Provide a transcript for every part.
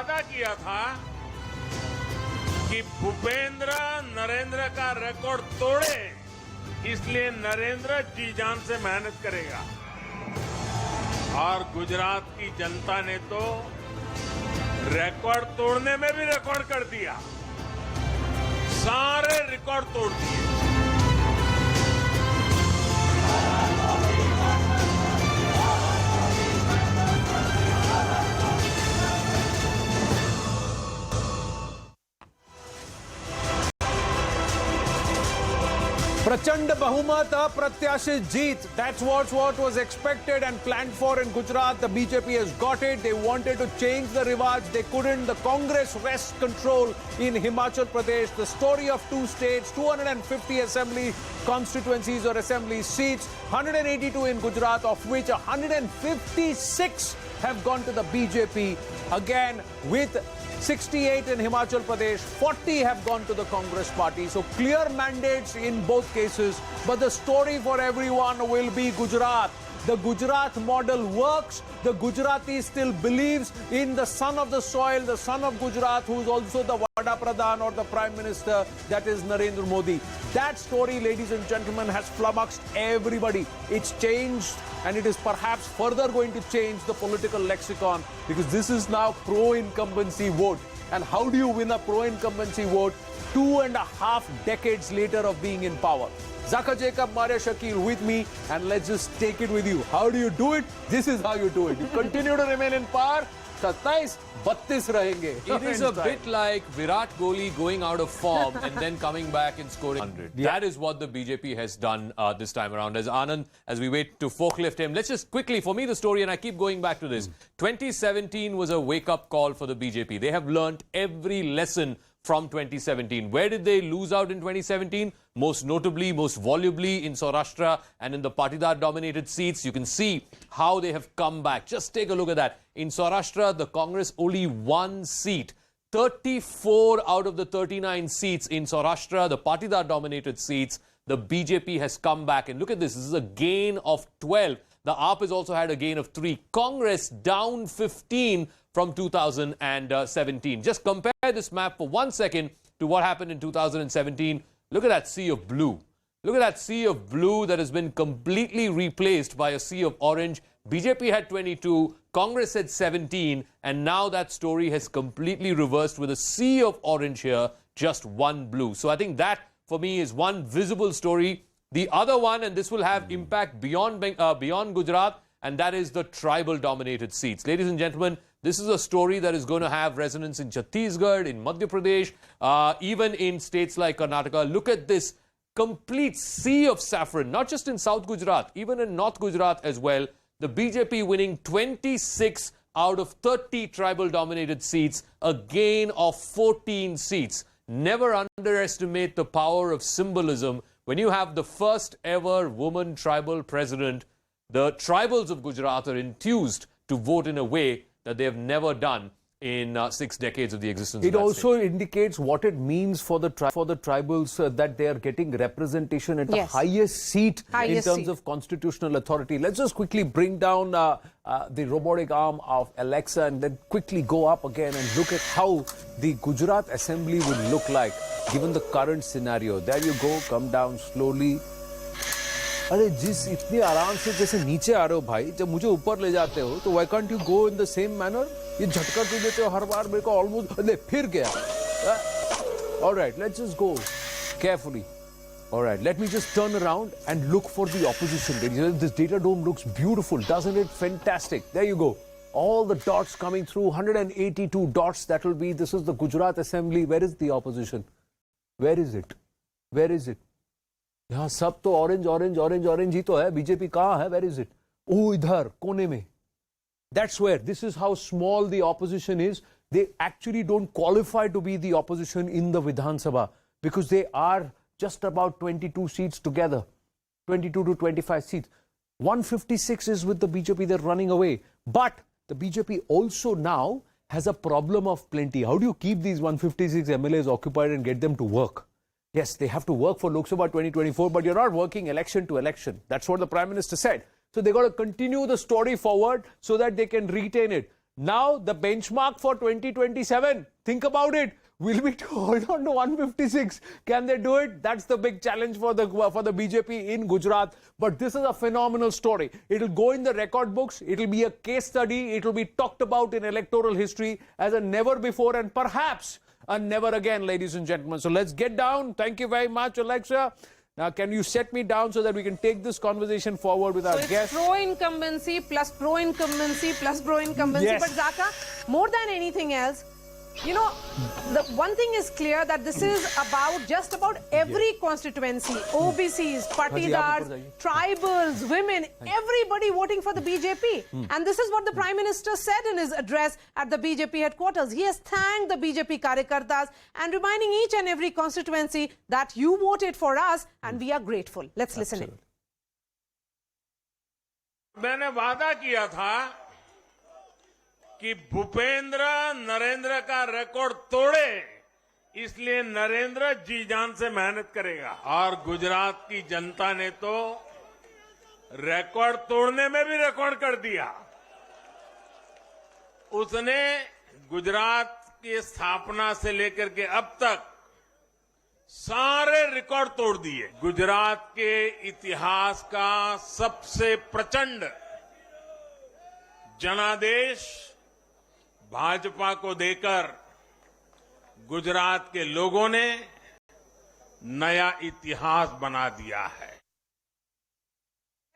वादा किया था कि भूपेंद्र नरेंद्र का रिकॉर्ड तोड़े, इसलिए नरेंद्र जी जान से मेहनत करेगा। और गुजरात की जनता ने तो रिकॉर्ड तोड़ने में भी रिकॉर्ड कर दिया, सारे रिकॉर्ड तोड़ दिए। प्रचंड बहुमत, अप्रत्याशित जीत. That's what was expected and planned for in Gujarat. The BJP has got it. They wanted to change the Rivaj. They couldn't. The Congress wrests control in Himachal Pradesh. The story of two states, 250 assembly constituencies or assembly seats, 182 in Gujarat, of which 156 have gone to the BJP. Again, with 68 in Himachal Pradesh, 40 have gone to the Congress party. So clear mandates in both cases. But the story for everyone will be Gujarat. The Gujarat model works. The Gujarati still believes in the son of the soil, the son of Gujarat, who is also the Vada Pradhan or the Prime Minister, that is Narendra Modi. That story, ladies and gentlemen, has flummoxed everybody. It's changed, and it is perhaps further going to change the political lexicon, because this is now pro-incumbency vote. And how do you win a pro-incumbency vote 2.5 decades later of being in power? Zaka Jacob, Maria Shakil with me, and let's just take it with you. How do you do it? This is how you do it. You continue to remain in power. 27-32 rahenge. It is a bit like Virat Kohli going out of form and then coming back and scoring 100. Yeah. That is what the BJP has done this time around. As Anand, as we wait to forklift him, let's just quickly, for me the story, and I keep going back to this, 2017 was a wake-up call for the BJP. They have learnt every lesson from 2017. Where did they lose out in 2017? Most notably, most volubly in Saurashtra and in the Patidar-dominated seats. You can see how they have come back. Just take a look at that. In Saurashtra, the Congress only one seat. 34 out of the 39 seats in Saurashtra, the Patidar-dominated seats, the BJP has come back. And look at this. This is a gain of 12. The AAP has also had a gain of 3. Congress down 15 from 2017. Just compare this map for 1 second to what happened in 2017. Look at that sea of blue. Look at that sea of blue that has been completely replaced by a sea of orange. BJP had 22, Congress had 17, and now that story has completely reversed with a sea of orange here, just one blue. So I think that, for me, is one visible story. The other one, and this will have impact beyond Gujarat, and that is the tribal-dominated seats. Ladies and gentlemen, this is a story that is going to have resonance in Chhattisgarh, in Madhya Pradesh, even in states like Karnataka. Look at this complete sea of saffron, not just in South Gujarat, even in North Gujarat as well. The BJP winning 26 out of 30 tribal-dominated seats, a gain of 14 seats. Never underestimate the power of symbolism. When you have the first ever woman tribal president, the tribals of Gujarat are enthused to vote in a way that they have never done in 6 decades of the existence of It that also state. indicates what it means for the tribals that they are getting representation at the highest seat in terms of constitutional authority. Let's just quickly bring down the robotic arm of Alexa and then quickly go up again and look at how the Gujarat Assembly will look like given the current scenario. There you go, come down slowly. अरे जिस इतनी आराम से जैसे नीचे आ रहे हो भाई, जब मुझे ऊपर ले जाते हो तो why can't you go in the same manner? ये झटका तो देते हो हर बार, मेरे को almost ले फिर गया. All right, let's just go carefully. All right, let me just turn around and look for the opposition. This data dome looks beautiful, doesn't it? Fantastic. There you go. All the dots coming through, 182 dots that will be. This is the Gujarat Assembly. Where is the opposition? Where is it? Where is it? यहाँ सब तो orange orange orange orange ही तो है. BJP कहाँ है? Where is it? ओ इधर कोने में. That's where. This is how small the opposition is. They actually don't qualify to be the opposition in the Vidhan Sabha because they are just about 22 seats together. 22 to 25 seats. 156 is with the BJP. They're running away. But the BJP also now has a problem of plenty. How do you keep these 156 MLAs occupied and get them to work? Yes, they have to work for Lok Sabha 2024, but you're not working election to election. That's what the Prime Minister said. So they got to continue the story forward so that they can retain it. Now the benchmark for 2027, think about it, will be to hold on to 156. Can they do it? That's the big challenge for the BJP in Gujarat. But this is a phenomenal story. It will go in the record books. It will be a case study. It will be talked about in electoral history as a never before and perhaps a never again, ladies and gentlemen. So let's get down. Thank you very much, Alexa. Now, can you set me down so that we can take this conversation forward with our guests? Pro-incumbency plus pro-incumbency plus pro-incumbency. Yes. But Zaka, more than anything else, you know, the one thing is clear that this is about just about every constituency, OBCs, Patidars, tribals, women, everybody voting for the BJP. And this is what the Prime Minister said in his address at the BJP headquarters. He has thanked the BJP Karyakartas and reminding each and every constituency that you voted for us and we are grateful. Let's listen in. मैंने वादा किया था कि भूपेंद्र नरेंद्र का record तोड़े, इसलिए नरेंद्र जी जान से मेहनत करेगा। और गुजरात की जनता ने तो रिकॉर्ड तोड़ने में भी रिकॉर्ड कर दिया। उसने गुजरात की स्थापना से लेकर के अब तक सारे रिकॉर्ड तोड़ दिए। गुजरात के इतिहास का सबसे प्रचंड जनादेश भाजपा को देकर गुजरात के लोगों ने नया इतिहास बना दिया है।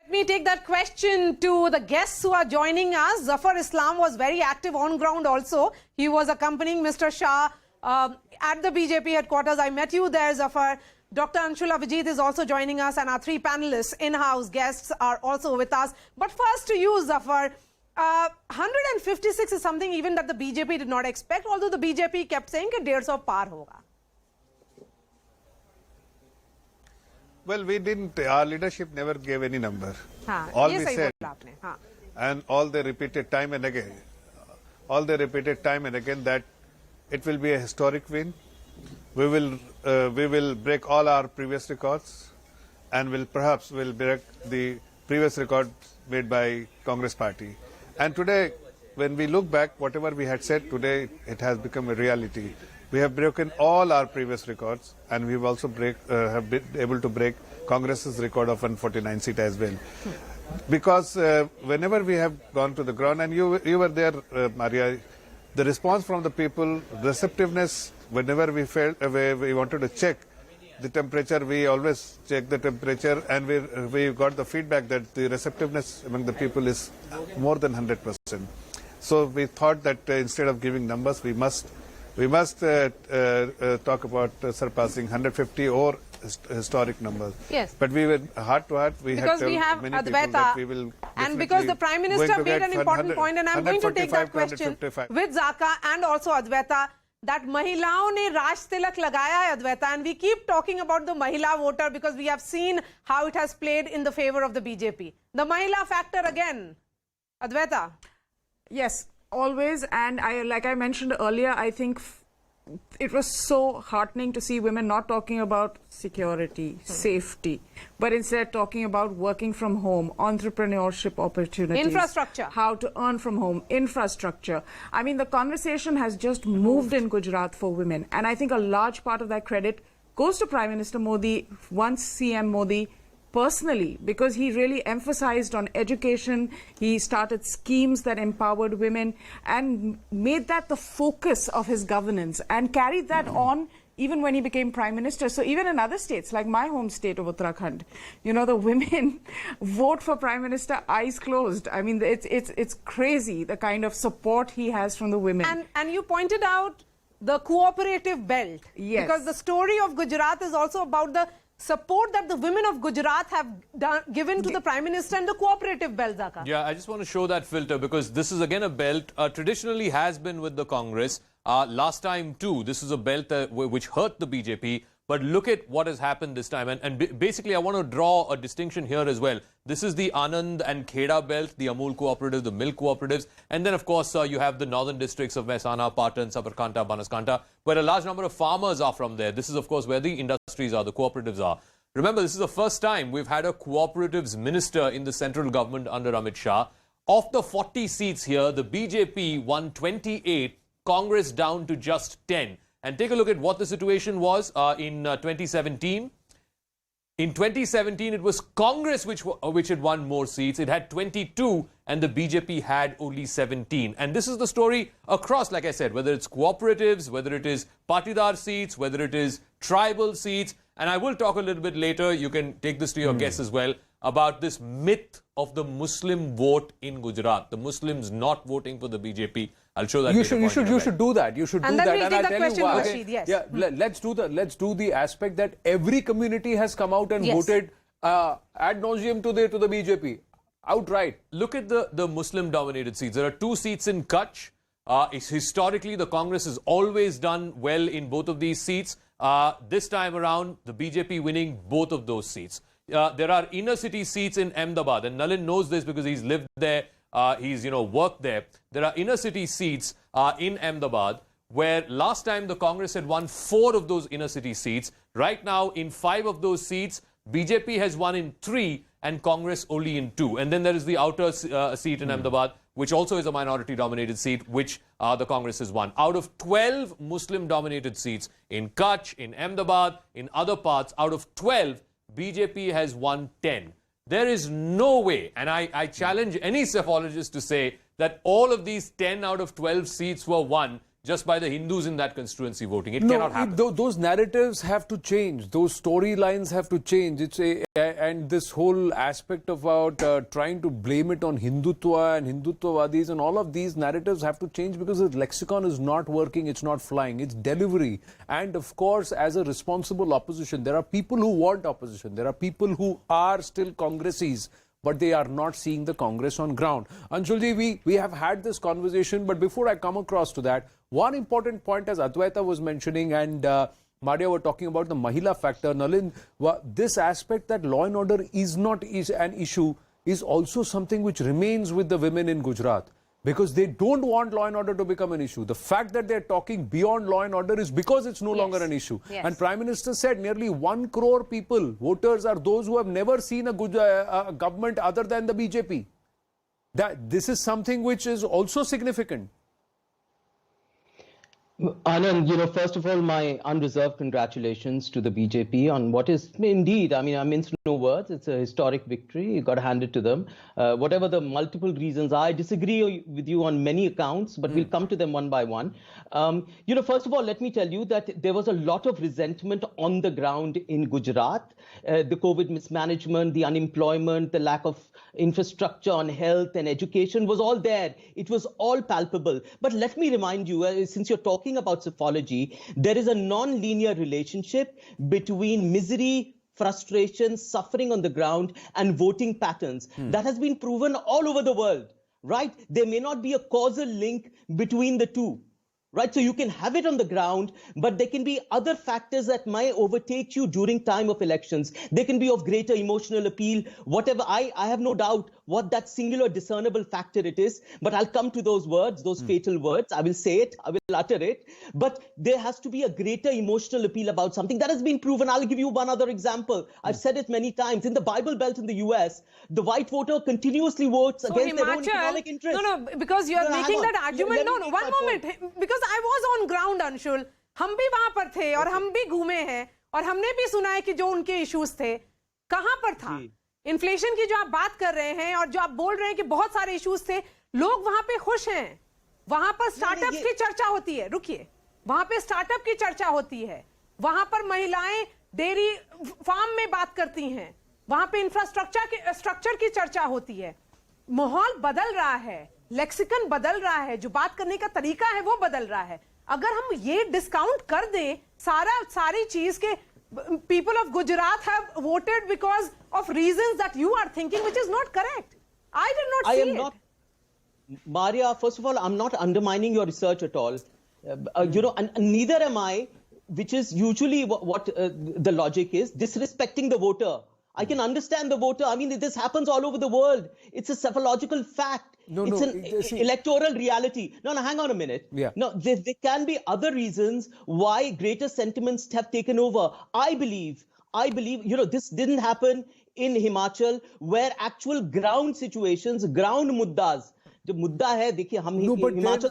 Let me take that question to the guests who are joining us. Zafar Islam was very active on ground also. He was accompanying Mr. Shah at the BJP headquarters. I met you there, Zafar. Dr. Anshula Vijit is also joining us, and our three panelists, in-house guests, are also with us. But first to you, Zafar. 156 is something even that the BJP did not expect, although the BJP kept saying that 150 par hoga. Well, we didn't, our leadership never gave any number. All we said, and all they repeated time and again, that it will be a historic win. We will break all our previous records, and will break the previous record made by Congress party. And today, when we look back, whatever we had said today, it has become a reality. We have broken all our previous records, and we've also have been able to break Congress's record of 149 seats as well. Because whenever we have gone to the ground, and you were there, Maria, the response from the people, receptiveness, whenever we felt we wanted to check the temperature, we always check the temperature, and we got the feedback that the receptiveness among the people is more than 100%. So we thought that instead of giving numbers, we must talk about surpassing 150 or historic numbers. Yes. But we were heart to heart. Because we have Advaita, and because the Prime Minister made an important point, and I'm going to take that question with Zaka and also Advaita, that महिलाओं ने राज तिलक लगाया है, Advaita, and we keep talking about the Mahila voter because we have seen how it has played in the favor of the BJP. The Mahila factor again, Advaita. Yes, always, and like I mentioned earlier, I think it was so heartening to see women not talking about security, safety, but instead talking about working from home, entrepreneurship opportunities. Infrastructure. How to earn from home, infrastructure. I mean, the conversation has just moved in Gujarat for women. And I think a large part of that credit goes to Prime Minister Modi, once CM Modi, personally, because he really emphasized on education. He started schemes that empowered women and made that the focus of his governance and carried that on even when he became Prime Minister. So even in other states, like my home state of Uttarakhand, you know, the women vote for Prime Minister eyes closed. I mean, it's crazy the kind of support he has from the women. And you pointed out the cooperative belt. Yes. Because the story of Gujarat is also about the support that the women of Gujarat have given to the Prime Minister and the cooperative belt, Zaka. Yeah, I just want to show that filter because this is again a belt traditionally has been with the Congress. Last time too, this is a belt which hurt the BJP. But look at what has happened this time. And basically, I want to draw a distinction here as well. This is the Anand and Kheda belt, the Amul cooperatives, the milk cooperatives. And then, of course, you have the northern districts of Mehsana, Patan, Sabarkanta, Banaskanta, where a large number of farmers are from there. This is, of course, where the industries are, the cooperatives are. Remember, this is the first time we've had a cooperatives minister in the central government under Amit Shah. Of the 40 seats here, the BJP won 28, Congress down to just 10. And take a look at what the situation was in 2017. In 2017, it was Congress which had won more seats. It had 22, and the BJP had only 17. And this is the story across, like I said, whether it's cooperatives, whether it is Patidar seats, whether it is tribal seats. And I will talk a little bit later, you can take this to your guests as well, about this myth of the Muslim vote in Gujarat. The Muslims not voting for the BJP. I'll show that. You should do that. You should do that. And I'll tell you why. Okay. Yes. Yeah, let's do the aspect that every community has come out and voted ad nauseum to the BJP outright. Look at the Muslim dominated seats. There are 2 seats in Kutch. Historically, the Congress has always done well in both of these seats. This time around, the BJP winning both of those seats. There are inner city seats in Ahmedabad, and Nalin knows this because he's lived there, he's worked there. There are inner city seats in Ahmedabad where last time the Congress had won 4 of those inner city seats. Right now, in 5 of those seats, BJP has won in 3 and Congress only in 2. And then there is the outer seat in Ahmedabad, which also is a minority-dominated seat, which the Congress has won. Out of 12 Muslim-dominated seats in Kutch, in Ahmedabad, in other parts, out of 12, BJP has won 10. There is no way, and I challenge any psephologist to say that all of these 10 out of 12 seats were won just by the Hindus in that constituency voting. It cannot happen. Those narratives have to change. Those storylines have to change. And this whole aspect about trying to blame it on Hindutva and Hindutvawadis and all of these narratives have to change because the lexicon is not working, it's not flying, it's delivery. And of course, as a responsible opposition, there are people who want opposition. There are people who are still Congressis, but they are not seeing the Congress on ground. Anshulji, we have had this conversation, but before I come across to that, one important point, as Advaita was mentioning and Maria were talking about the Mahila factor, Nalin, this aspect that law and order is not an issue is also something which remains with the women in Gujarat. Because they don't want law and order to become an issue. The fact that they're talking beyond law and order is because it's no longer an issue. Yes. And Prime Minister said nearly 1 crore people, voters, are those who have never seen a government other than the BJP. This is something which is also significant. Anand, first of all, my unreserved congratulations to the BJP on what is indeed, I mince no words, it's a historic victory. You got to hand it to them. Whatever the multiple reasons, I disagree with you on many accounts, but we'll come to them one by one. First of all, let me tell you that there was a lot of resentment on the ground in Gujarat. The COVID mismanagement, the unemployment, the lack of infrastructure on health and education was all there. It was all palpable. But let me remind you, since you're talking about psephology, there is a non-linear relationship between misery, frustration, suffering on the ground, and voting patterns. That has been proven all over the world, right? There may not be a causal link between the two. Right, so you can have it on the ground, but there can be other factors that might overtake you during time of elections. They can be of greater emotional appeal, whatever. I have no doubt what that singular discernible factor it is, but I'll come to those words, those fatal words. I will say it, I will utter it, but there has to be a greater emotional appeal about something. That has been proven. I'll give you one other example. I've said it many times. In the Bible Belt in the US, the white voter continuously votes against their own economic interests. No, because you are making that argument. No, one moment. Because I was on ground, Anshul. हम भी वहां पर थे और हम भी घूमे हैं और हमने भी सुना है कि जो उनके इश्यूज थे, कहां पर था? इन्फ्लेशन की जो आप बात कर रहे हैं और जो आप बोल रहे हैं कि बहुत सारे इश्यूज थे, लोग वहां पे खुश हैं. वहां पर स्टार्टअप्स की चर्चा होती है. रुकिए, वहां पे स्टार्टअप की चर्चा होती है. वहां पर महिलाएं डेयरी फार्म में बात करती हैं. वहां पे इंफ्रास्ट्रक्चर की चर्चा होती है. माहौल बदल रहा है, लेक्सिकन बदल रहा है, जो बात करने का तरीका है वो बदल रहा है. अगर हम ये डिस्काउंट कर दें सारी चीज के people of Gujarat have voted because of reasons that you are thinking, which is not correct. I did not see it. Maria, first of all, I'm not undermining your research at all. And neither am I, which is usually what the logic is, disrespecting the voter. I can understand the voter. I mean, this happens all over the world. It's a psephological fact. It's an electoral reality. No, hang on a minute. Yeah. No, there can be other reasons why greater sentiments have taken over. I believe, this didn't happen in Himachal where actual ground situations, ground muddas, जो मुद्दा है देखिए हम Himachal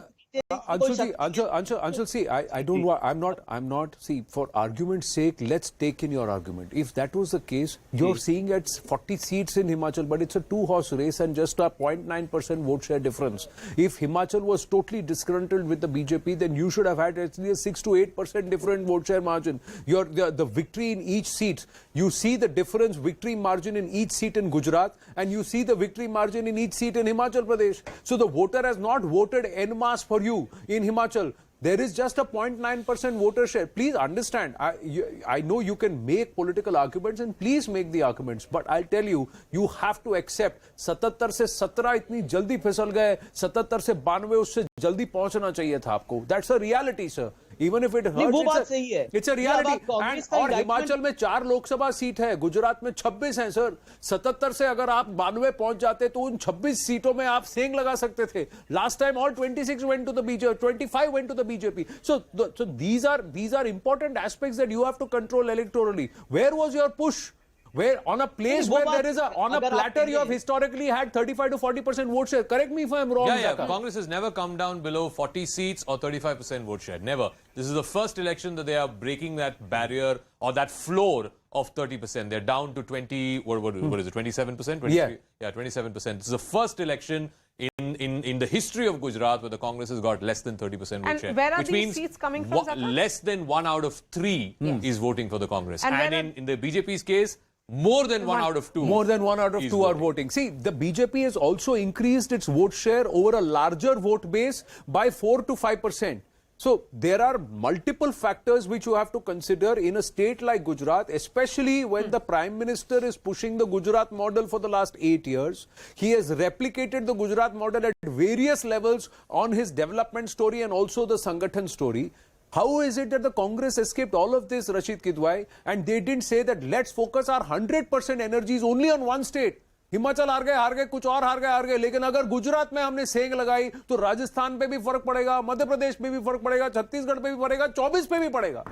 Anshul, see, I don't want, I'm not, see, for argument's sake, let's take in your argument. If that was the case, you're seeing at 40 seats in Himachal, but it's a two-horse race and just a 0.9% vote share difference. If Himachal was totally disgruntled with the BJP, then you should have had actually a 6 to 8% different vote share margin. The victory in each seat, you see the difference, victory margin in each seat in Gujarat, and you see the victory margin in each seat in Himachal Pradesh. So the voter has not voted en masse for you in Himachal. There is just a 0.9% voter share. Please understand, I know you can make political arguments and please make the arguments, but I'll tell you, you have to accept 77 से 17 इतनी जल्दी फिसल गए, 77 से 92 उससे जल्दी पहुंचना चाहिए था आपको. That's a reality, sir. Even if it hurts, it's a reality. And और हिमाचल में 4 लोकसभा सीट है, गुजरात में 26 हैं सर. 77 से अगर आप 92 पहुंच जाते तो उन 26 सीटों में आप सेंग लगा सकते थे. Last time all 26 went to the BJP, 25 went to the BJP. So these are important aspects that you have to control electorally. Where was your push? Where on a place where there is on a platter you have historically had 35 to 40% vote share. Correct me if I am wrong. Yeah. Congress has never come down below 40 seats or 35% vote share. Never. This is the first election that they are breaking that barrier or that floor of 30%. They're down to 20. What is it? 27%. Yeah, 27%. This is the first election in the history of Gujarat where the Congress has got less than 30% vote share. And where are which these means seats coming from, Zafar? less than 1 out of 3 is voting for the Congress. And in the BJP's case, more than 1 out of 2. More than 1 out of 2 are voting. See, the BJP has also increased its vote share over a larger vote base by 4 to 5%. So there are multiple factors which you have to consider in a state like Gujarat, especially when the Prime Minister is pushing the Gujarat model for the last 8 years. He has replicated the Gujarat model at various levels on his development story and also the Sangathan story. How is it that the Congress escaped all of this, Rashid Kidwai, and they didn't say that let's focus our 100% energies only on one state? Himachal हार गए, कुछ और हार गए, लेकिन अगर गुजरात में हमने सेंग लगाई तो राजस्थान पे भी फर्क पड़ेगा, मध्य प्रदेश पे भी फर्क पड़ेगा, छत्तीसगढ़ पे भी पड़ेगा, 24 पे भी पड़ेगा.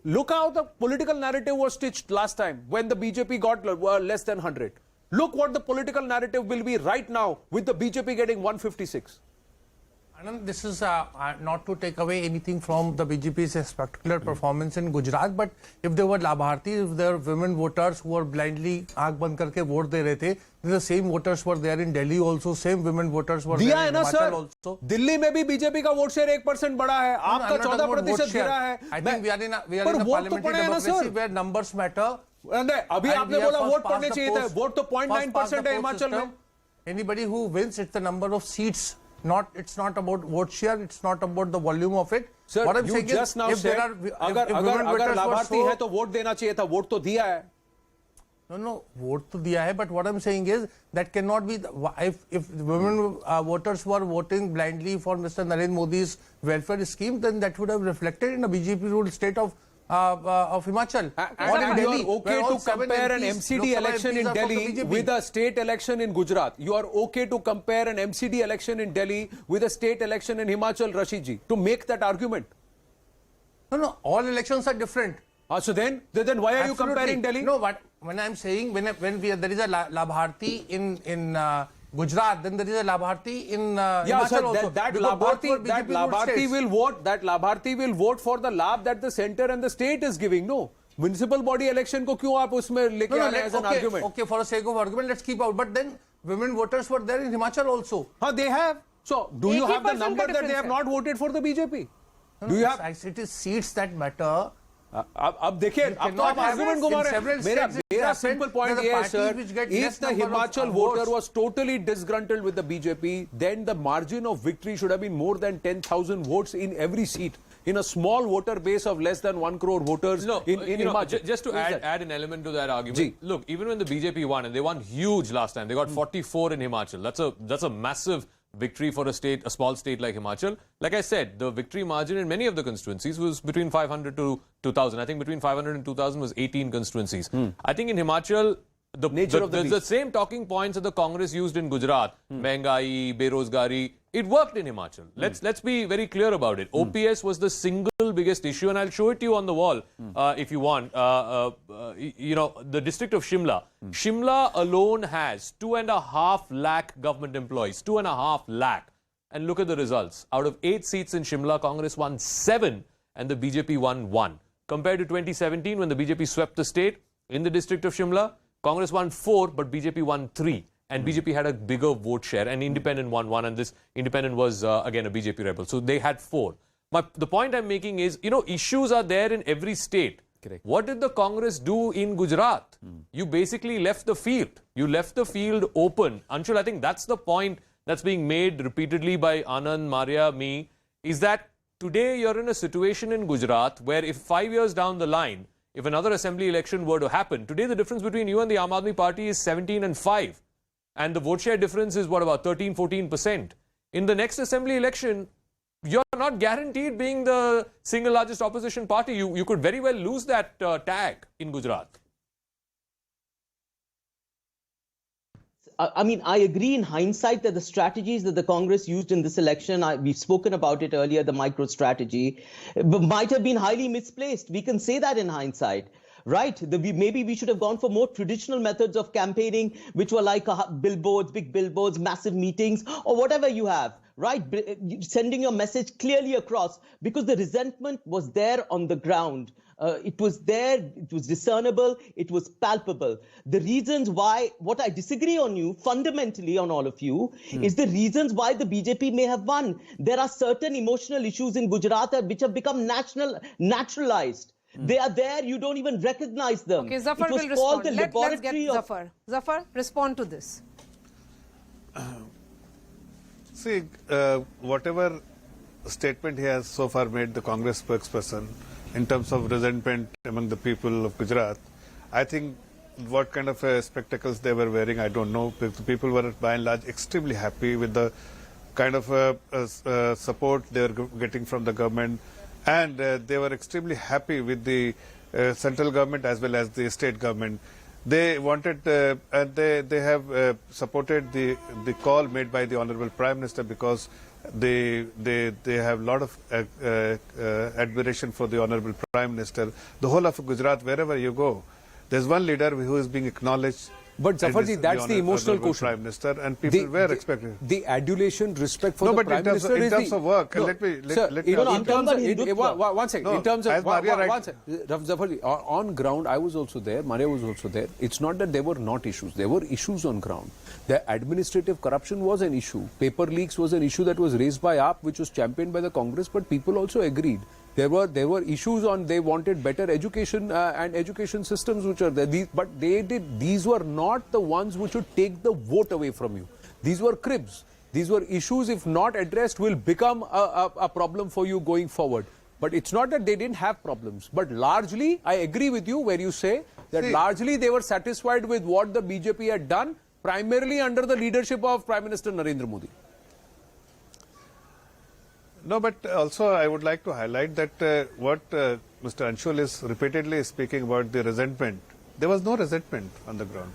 Look how the political narrative was stitched last time when the BJP got less than 100. Look what the political narrative will be right now with the BJP getting 156. Anand, this is not to take away anything from the BJP's spectacular performance in Gujarat, but if there were Labharti, if there were women voters who were blindly आँख बंद करके vote दे रहे थे, the same voters were there in Delhi also, same women voters were there in Himachal also. Delhi में भी BJP का vote share 1% बढ़ा है, आपका 14% गिरा है. I think we are in a parliamentary democracy where numbers matter. अभी आपने बोला वोट पड़ने चाहिए था, वोट तो 0.9% है हिमाचल में. Anybody who wins, it's the number of seats. It's not about vote share. It's not about the volume of it. Sir, what I'm you saying just is, now if said, there are, अगर लाभार्थी है तो vote देना चाहिए था, vote तो दिया है. No, vote to diya hai, but what I'm saying is that cannot be, if women voters were voting blindly for Mr. Narendra Modi's welfare scheme, then that would have reflected in a BJP ruled state of Himachal. Or in Delhi, you are okay to compare an MCD election in Delhi with a state election in Gujarat. You are okay to compare an MCD election in Delhi with a state election in Himachal, Rashidji, to make that argument. No, all elections are different. So then why are you comparing Delhi? No, but when I'm saying there is a Labharti in Gujarat, then there is a Labharti in Himachal also. That Labharti will vote for the Labh that the center and the state is giving. No. Municipal body election ko kyun aap usme leke aane as an argument? Okay, for the sake of argument, let's keep out. But then women voters were there in Himachal also. They have. So, do you have the number that they have not voted for the BJP? Do you have? It is seats that matter. अब देखिए, अब तो आप argument घुमा रहे हैं. मेरा simple point ये है sir, if the Himachal voter was totally disgruntled with the BJP, then the margin of victory should have been more than 10,000 votes in every seat. In a small voter base of less than 1 crore voters in Himachal. Just to add an element to that argument, look, even when the BJP won, and they won huge last time, they got 44 in Himachal. That's a massive victory for a small state like Himachal. Like I said, the victory margin in many of the constituencies was between 500 to 2,000. I think between 500 and 2,000 was 18 constituencies. I think in Himachal, nature of the beast. The same talking points that the Congress used in Gujarat, Mehngai, Berozgari, it worked in Himachal. Let's be very clear about it. OPS was the single biggest issue, and I'll show it to you on the wall if you want. You know, the district of Shimla. Shimla alone has 2.5 lakh government employees. 2.5 lakh. And look at the results. Out of 8 seats in Shimla, Congress won 7 and the BJP won 1. Compared to 2017, when the BJP swept the state in the district of Shimla, Congress won 4, but BJP won 3. And BJP had a bigger vote share, and Independent won 1, and this Independent was, again, a BJP rebel. So they had 4. The point I'm making is, you know, issues are there in every state. Correct. What did the Congress do in Gujarat? You basically left the field. You left the field open. Anshul, I think that's the point that's being made repeatedly by Anand, Maria, me, is that today you're in a situation in Gujarat where if 5 years down the line, if another assembly election were to happen, today the difference between you and the Aam Aadmi Party is 17 and 5. And the vote share difference is what, about 13, 14%. In the next assembly election, you're not guaranteed being the single largest opposition party. You could very well lose that tag in Gujarat. I mean, I agree in hindsight that the strategies that the Congress used in this election, we've spoken about it earlier, the micro strategy, might have been highly misplaced. We can say that in hindsight. Right, maybe we should have gone for more traditional methods of campaigning, which were like billboards, big billboards, massive meetings, or whatever you have, right? Sending your message clearly across, because the resentment was there on the ground. It was there, it was discernible, it was palpable. The reasons why, what I disagree on you, fundamentally on all of you, is the reasons why the BJP may have won. There are certain emotional issues in Gujarat which have become naturalized. They are there, you don't even recognize them. Okay, Zafar will respond. Let's get Zafar. Zafar, respond to this. See, whatever statement he has so far made, the Congress spokesperson, in terms of resentment among the people of Gujarat, I think what kind of spectacles they were wearing, I don't know. The people were by and large extremely happy with the kind of support they were getting from the government. And they were extremely happy with the central government as well as the state government. They wanted, and they have supported the call made by the Honorable Prime Minister, because they have a lot of admiration for the Honorable Prime Minister. The whole of Gujarat, wherever you go, there's one leader who is being acknowledged. But Zafarji, that's the emotional quotient. Prime Minister, and people were expecting the adulation, respect for the Prime Minister. In terms of work, no, let me. One second. No, in terms of one second, Zafarji, on ground, I was also there. Maria was also there. It's not that there were not issues. There were issues on ground. The administrative corruption was an issue. Paper leaks was an issue that was raised by AAP, which was championed by the Congress. But people also agreed. There were issues on, they wanted better education and education systems which are there. These were not the ones which would take the vote away from you. These were cribs. These were issues, if not addressed, will become a problem for you going forward. But it's not that they didn't have problems. But largely, I agree with you where you say that largely they were satisfied with what the BJP had done, primarily under the leadership of Prime Minister Narendra Modi. No, but also I would like to highlight that what Mr. Anshul is repeatedly speaking about, the resentment. There was no resentment on the ground.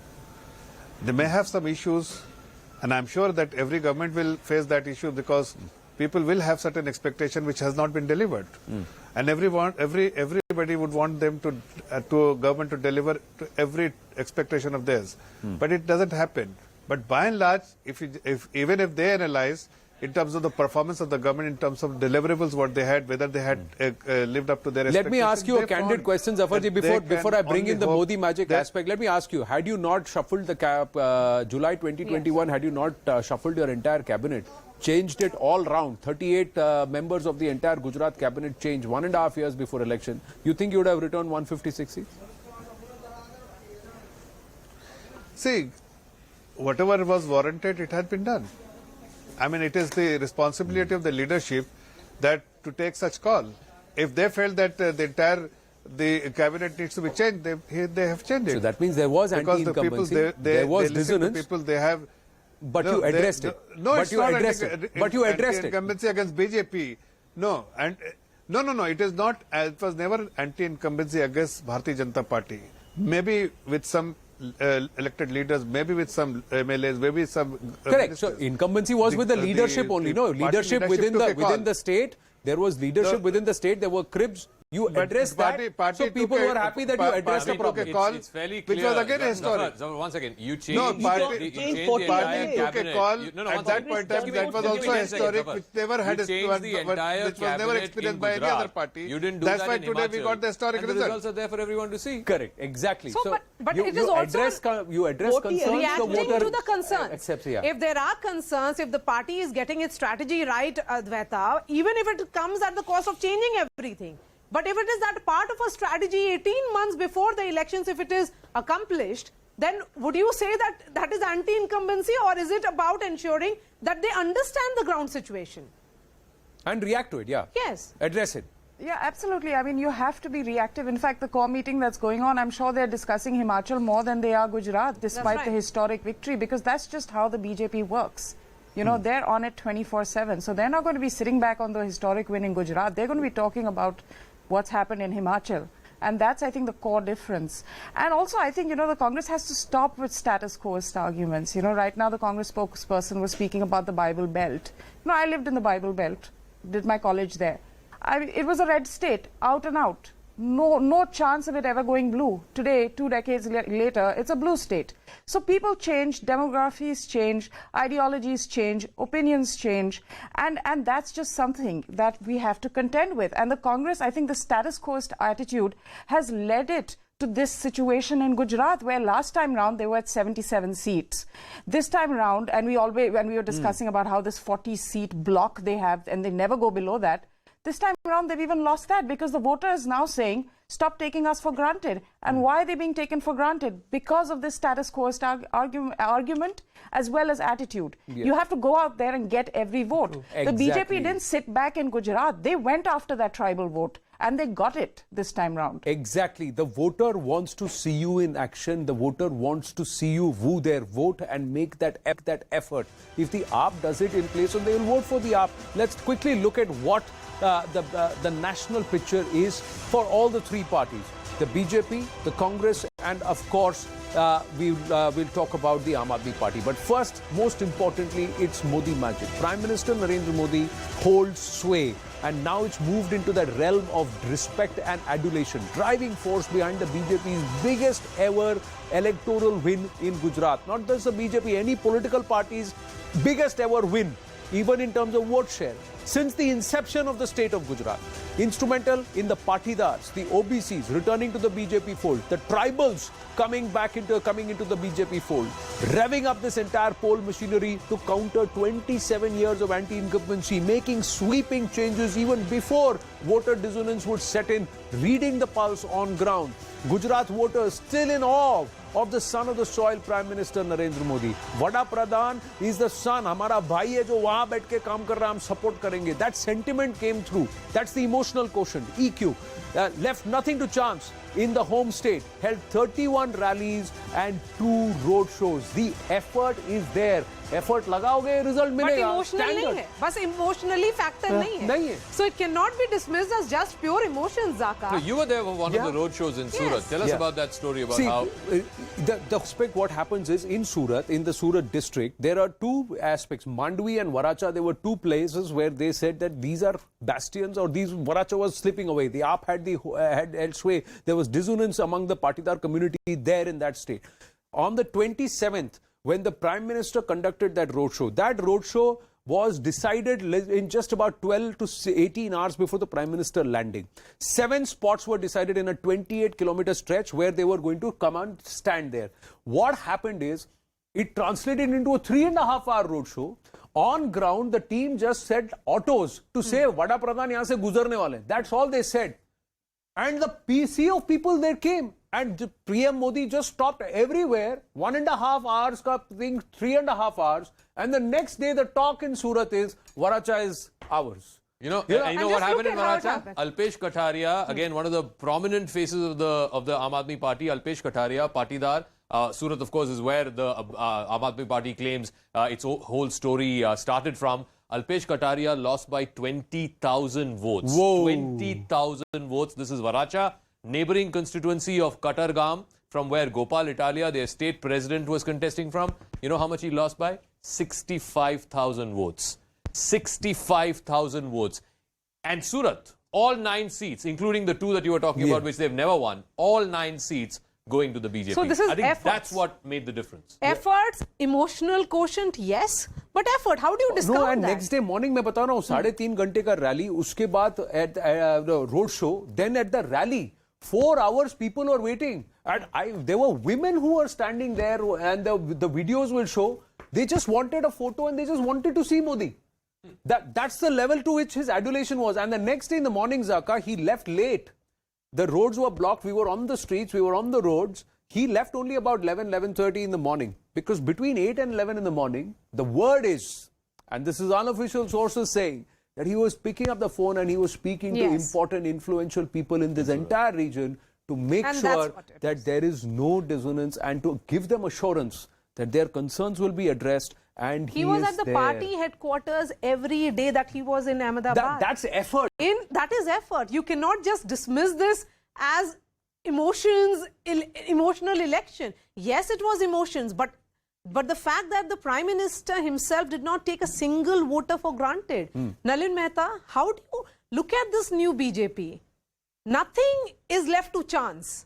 They may have some issues, and I'm sure that every government will face that issue, because people will have certain expectation which has not been delivered, and everybody would want them to government to deliver to every expectation of theirs, but it doesn't happen. But by and large, even if they analyze in terms of the performance of the government, in terms of deliverables, what they had, whether they had lived up to their expectations. Let me ask you a candid question, Zafarji, before I bring in the Modi magic aspect. Let me ask you, had you not shuffled the July 2021, had you not shuffled your entire cabinet, changed it all round, 38 members of the entire Gujarat cabinet changed 1.5 years before election, you think you would have returned 156 seats? See, whatever was warranted, it had been done. I mean, it is the responsibility of the leadership that to take such call. If they felt that the cabinet needs to be changed, they have changed it. So that means there was anti-incumbency, there was dissonance. People, they have. But you addressed it. No, but it's you not addressed it. But you addressed it. Incumbency against BJP. No, and no. It is not. It was never anti-incumbency against Bharatiya Janata Party. Maybe with some elected leaders, maybe with some MLAs, maybe some correct. ministers. So incumbency was with the leadership only. No, leadership within the state. There was leadership within the state. There were cribs. You addressed that, so people were happy that you addressed the problem. It's fairly clear. Which was again historic. No, one second. You changed, No, you changed the entire took a cabinet. call No, at that point in time that was also historic, which never had which was never experienced by any other party. You didn't do That's that why in today we Himachal. got the historic And the result. results are there for everyone to see. Correct, exactly. So, but you, it is also you address concerns. reacting the voter to the concerns. accepts, yeah. If there are concerns, if the party is getting its strategy right, Advaita, even if it comes at the cost of changing everything. But if it is that part of a strategy 18 months before the elections, if it is accomplished, then would you say that that is anti-incumbency, or is it about ensuring that they understand the ground situation? And react to it, yeah. Yes. Address it. Yeah, absolutely. I mean, you have to be reactive. In fact, the core meeting that's going on, I'm sure they're discussing Himachal more than they are Gujarat, despite the historic victory, because that's just how the BJP works. You know, they're on it 24/7. So they're not going to be sitting back on the historic win in Gujarat. They're going to be talking about what's happened in Himachal. And that's, I think, the core difference. And also, I think, you know, the Congress has to stop with status quoist arguments. You know, right now the Congress spokesperson was speaking about the Bible Belt. You know, I lived in the Bible Belt, did my college there. It was a red state, out and out. No chance of it ever going blue. Today, 2 decades later, it's a blue state. So people change, demographies change, ideologies change, opinions change, and that's just something that we have to contend with. And the Congress, I think the status quoist attitude has led it to this situation in Gujarat, where last time round they were at 77 seats. This time round, and when we were discussing about how this 40-seat block they have, and they never go below that, this time around, they've even lost that because the voter is now saying, stop taking us for granted. And why are they being taken for granted? Because of this status quo argument as well as attitude. Yeah. You have to go out there and get every vote. Exactly. The BJP didn't sit back in Gujarat. They went after that tribal vote. And they got it this time round. Exactly. The voter wants to see you in action. The voter wants to see you woo their vote and make that effort. If the AAP does it in place, so they will vote for the AAP. Let's quickly look at what the national picture is for all the three parties. The BJP, the Congress, and of course, we'll talk about the Aam Aadmi Party. But first, most importantly, it's Modi magic. Prime Minister Narendra Modi holds sway. And now it's moved into that realm of respect and adulation, driving force behind the BJP's biggest ever electoral win in Gujarat. Not just the BJP, any political party's biggest ever win, even in terms of vote share, since the inception of the state of Gujarat. Instrumental in the Patidars, the OBCs returning to the BJP fold, the tribals coming into the BJP fold, revving up this entire poll machinery to counter 27 years of anti-incumbency, making sweeping changes even before voter dissonance would set in, reading the pulse on ground. Gujarat voters still in awe of the son of the soil, Prime Minister Narendra Modi. Vada Pradhan is the son. Hamara bhai hai jo wahan baith ke kaam kar raha, hum support karenge. That sentiment came through. That's the emotional quotient, EQ. Left nothing to chance in the home state. Held 31 rallies and 2 road shows. The effort is there. Effort लगाओगे, result मिलेगा. But emotional नहीं है. बस emotionally factor नहीं है. So it cannot be dismissed as just pure emotions, Zaka. So you were there for one of the road shows in Surat. Tell us about that story about how. The aspect what happens is in Surat, in the Surat district, there are 2 aspects. Mandvi and Varacha, there were 2 places where they said that these are bastions, or these Varacha was slipping away. The AAP had sway. There was dissonance among the Patidar community there in that state. On the 27th, when the Prime Minister conducted that roadshow was decided in just about 12 to 18 hours before the Prime Minister landing. 7 spots were decided in a 28-kilometer stretch where they were going to come and stand there. What happened is, it translated into a 3.5-hour roadshow. On ground, the team just said autos to say, Vada Pradhan yahan se guzarne wale. That's all they said. And the sea of people there came. And PM Modi just stopped everywhere. 1.5 hours ka thing, 3.5 hours. And the next day, the talk in Surat is, Varacha is ours. You know what happened in Varacha? Alpesh Kataria, again, one of the prominent faces of the Aam Aadmi Party, Alpesh Kataria, Patidar. Surat, of course, is where the Aam Aadmi Party claims its whole story started from. Alpesh Kataria lost by 20,000 votes. Whoa. 20,000 votes. This is Varacha, neighboring constituency of Katargam. from where Gopal Italia, their state president, was contesting from. You know how much he lost by? 65,000 votes. 65,000 votes. And Surat, all 9 seats, including the 2 that you were talking about, which they've never won, all 9 seats going to the BJP. So this is I think efforts. that's what made the difference. Efforts, emotional quotient, yes, but effort. How do you discount and that? next day morning, मैं बता रहा हूँ 3.5 घंटे का rally, उसके बाद at the road show, then at the rally, 4 hours people were waiting. And there were women who were standing there, and the videos will show. They just wanted a photo and they just wanted to see Modi. That's the level to which his adulation was. And the next day in the morning, Zaka, he left late. The roads were blocked. We were on the streets. We were on the roads. He left only about 11:30 in the morning. Because between 8 and 11 in the morning, the word is, and this is unofficial sources saying, that he was picking up the phone and he was speaking to important, influential people in this entire region to make sure that there is no dissonance and to give them assurance that their concerns will be addressed. And he was at the party headquarters every day that he was in Ahmedabad. That's effort. That is effort. You cannot just dismiss this as emotional election. Yes, it was emotions, but the fact that the Prime Minister himself did not take a single voter for granted. Nalin Mehta, how do you look at this new BJP? Nothing is left to chance.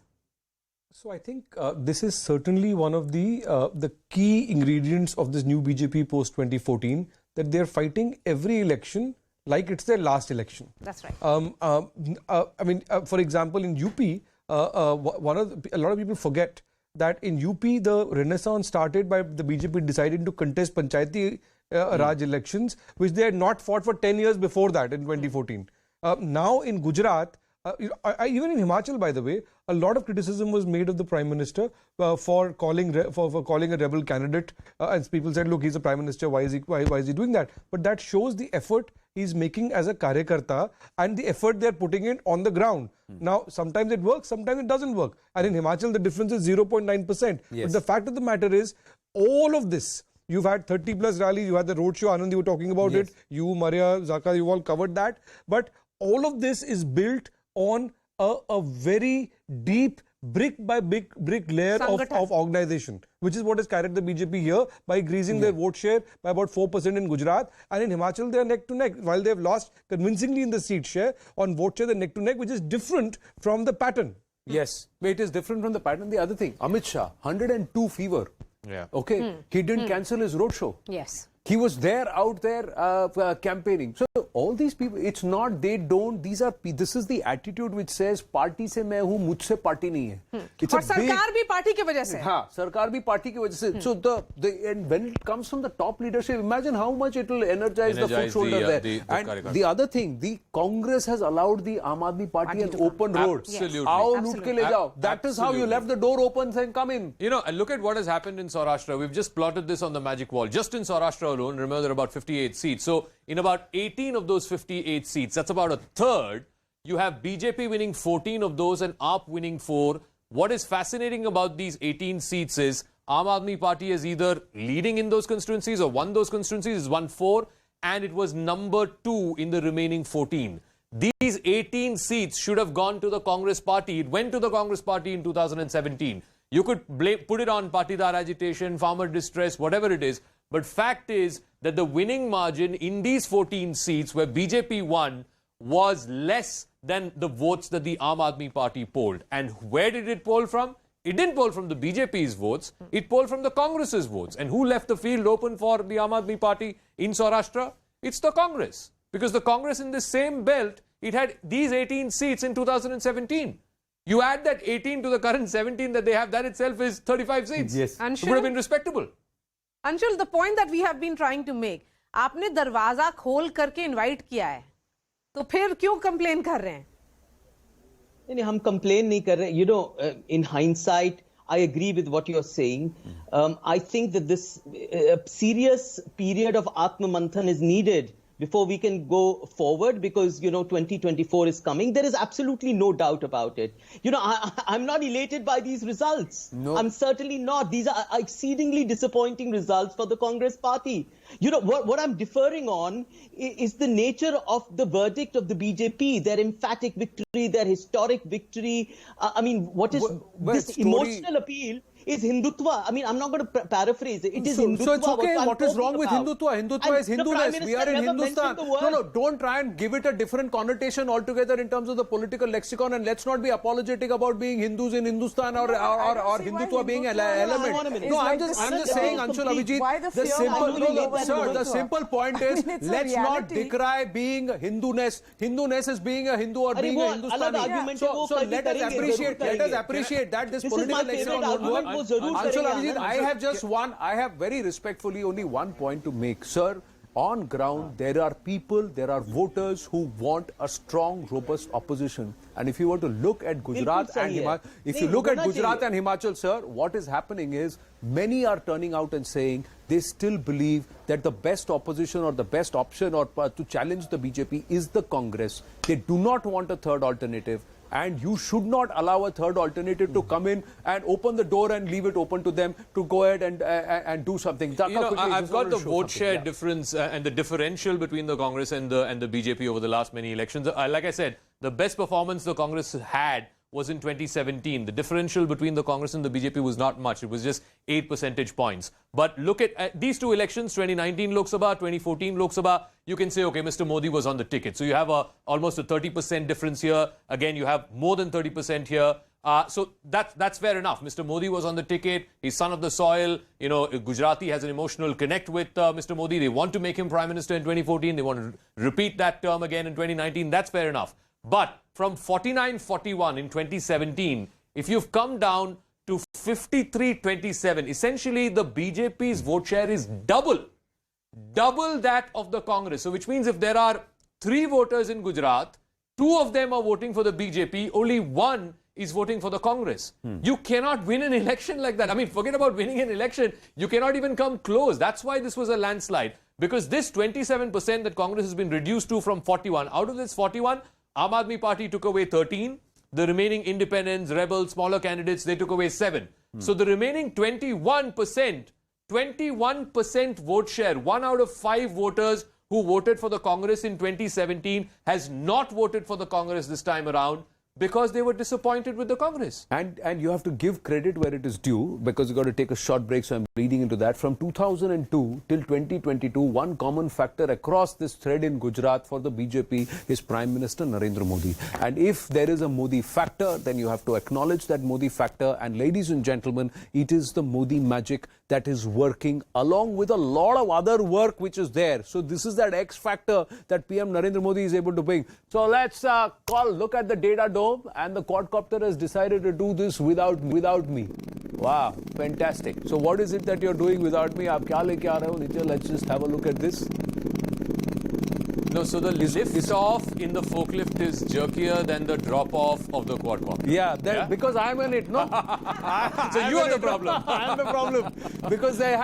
So I think this is certainly one of the key ingredients of this new BJP post 2014, that they're fighting every election like it's their last election. That's right. I mean, for example, in UP, a lot of people forget that in UP the renaissance started by the BJP deciding to contest Panchayati Raj elections, which they had not fought for 10 years before that in 2014. Now in Gujarat, even in Himachal, by the way, a lot of criticism was made of the Prime Minister for calling a rebel candidate. And people said, look, he's a Prime Minister, why is he doing that? But that shows the effort he's making as a Karyakarta and the effort they're putting in on the ground. Now, sometimes it works, sometimes it doesn't work. And in Himachal, the difference is 0.9%. But the fact of the matter is, all of this, you've had 30 plus rallies, you had the roadshow, Anand, you were talking about it, you, Maria, Zaka, you've all covered that. But all of this is built on a very deep brick by brick layer of organization, which is what has carried the BJP here by increasing their vote share by about 4% in Gujarat, and in Himachal they are neck to neck. While they have lost convincingly in the seat share, on vote share they're neck to neck, which is different from the pattern. Yes, it is different from the pattern. The other thing, Amit Shah, 102 fever. Yeah. Okay, he didn't cancel his roadshow. Yes. He was out there campaigning. So all these people, it's not, this is the attitude which says, party se main hu, mujhse party nahi hai. It's और सरकार भी party की वजह से. हाँ, सरकार भी party की वजह से. So and when it comes from the top leadership, imagine how much it will energize the foot shoulder there. And the other thing, the Congress has allowed the Aam Aadmi Party an open road. Absolutely. Aao loot ke le jao. That is how you left the door open saying, come in. You know, look at what has happened in Saurashtra. We've just plotted this on the magic wall. Just in Saurashtra alone, remember there are about 58 seats. So in about 18 of those 58 seats, that's about a third, you have BJP winning 14 of those and AAP winning 4. What is fascinating about these 18 seats is Aam Aadmi Party is either leading in those constituencies or won those constituencies, is won 4, and it was number 2 in the remaining 14. These 18 seats should have gone to the Congress Party. It went to the Congress Party in 2017. You could put it on patidar agitation, farmer distress, whatever it is. But fact is that the winning margin in these 14 seats where BJP won was less than the votes that the Aam Aadmi Party polled. And where did it poll from? It didn't poll from the BJP's votes. It polled from the Congress's votes. And who left the field open for the Aam Aadmi Party in Saurashtra? It's the Congress. Because the Congress in this same belt, it had these 18 seats in 2017. You add that 18 to the current 17 that they have, that itself is 35 seats. Yes. It would have been respectable. Anshul, the point that we have been trying to make, आपने दरवाजा खोल करके invite किया है, तो फिर क्यों complain कर रहे हैं? नहीं, हम कंप्लेन नहीं कर रहे. You know, in hindsight, I agree with what you're saying. I think that this serious period of Atma Manthan is needed before we can go forward, because 2024 is coming. There is absolutely no doubt about it. I'm not elated by these results. No. I'm certainly not. These are exceedingly disappointing results for the Congress party. What I'm deferring on is the nature of the verdict of the BJP, their emphatic victory, their historic victory. What is this emotional appeal? Is Hindutva. I'm not going to paraphrase it. It is Hindutva. So it's okay. What is wrong with Hindutva? Hindutva is Hinduness. We are in Hindustan. No, don't try and give it a different connotation altogether in terms of the political lexicon, and let's not be apologetic about being Hindus in Hindustan or Hindutva being an element. No, I'm just saying, Anshul Abhijit, the simple point is, let's not decry being Hinduness. Hinduness is being a Hindu or being a Hindustani. So let us appreciate that this political lexicon won't work. Anshul Abhijit, I have very respectfully only one point to make. Sir, on ground, there are people, there are voters who want a strong, robust opposition. And if you were to look at Gujarat and Himachal, sir, what is happening is many are turning out and saying they still believe that the best opposition or the best option or to challenge the BJP is the Congress. They do not want a third alternative. And you should not allow a third alternative to come in and open the door and leave it open to them to go ahead and do something. I've got the vote share difference and the differential between the Congress and the BJP over the last many elections. Like I said, the best performance the Congress had was in 2017. The differential between the Congress and the BJP was not much. It was just 8 percentage points. But look at these two elections, 2019 Lok Sabha, 2014 Lok Sabha. You can say, okay, Mr. Modi was on the ticket. So you have almost a 30% difference here. Again, you have more than 30% here. So that's fair enough. Mr. Modi was on the ticket. He's son of the soil. Gujarati has an emotional connect with Mr. Modi. They want to make him Prime Minister in 2014. They want to repeat that term again in 2019. That's fair enough. But from 49-41 in 2017, if you've come down to 53-27, essentially the BJP's vote share is double that of the Congress. So which means if there are 3 voters in Gujarat, 2 of them are voting for the BJP, only 1 is voting for the Congress. You cannot win an election like that. Forget about winning an election. You cannot even come close. That's why this was a landslide. Because this 27% that Congress has been reduced to from 41, out of this 41, Aam Aadmi Party took away 13. The remaining independents, rebels, smaller candidates, they took away 7. So the remaining 21% vote share, 1 out of 5 voters who voted for the Congress in 2017 has not voted for the Congress this time around because they were disappointed with the Congress. And you have to give credit where it is due, because you've got to take a short break, so I'm reading into that. From 2002 till 2022, one common factor across this thread in Gujarat for the BJP is Prime Minister Narendra Modi. And if there is a Modi factor, then you have to acknowledge that Modi factor. And ladies and gentlemen, it is the Modi magic that is working along with a lot of other work which is there. So this is that X factor that PM Narendra Modi is able to bring. So let's look at the data dome, and the quadcopter has decided to do this without me. Wow, fantastic. So what is it that you're doing without me? Aap kya leke aa rahe ho? Nikhil, let's just have a look at this. No, so the lift-off in the forklift is jerkier than the drop-off of the quadcopter. Yeah, because I'm in it, no? So you are the problem. I'm the problem. Because they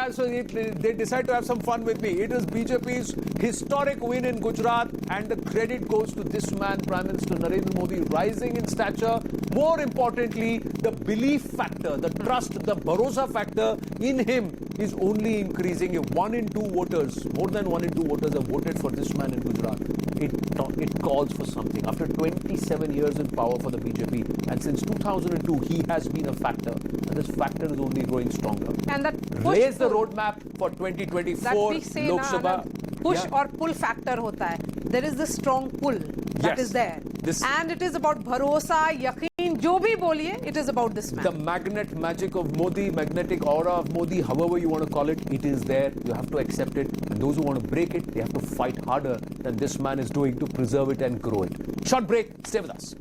decide to have some fun with me. It is BJP's historic win in Gujarat, and the credit goes to this man, Prime Minister Narendra Modi, rising in stature. More importantly, the belief factor, the trust, the bharosa factor in him is only increasing. If 1 in 2 voters, more than 1 in 2 voters have voted for this man in Gujarat, it calls for something. After 27 years in power for the BJP, and since 2002, he has been a factor, and this factor is only growing stronger. And that lays the roadmap for 2024 Lok Sabha. Push or pull factor hota hai. There is this strong pull that is there. And it is about bharosa, yaqeen, jo bhi boliye, it is about this man. The magnet magic of Modi, magnetic aura of Modi, however you want to call it, it is there. You have to accept it. And those who want to break it, they have to fight harder than this man is doing to preserve it and grow it. Short break. Stay with us.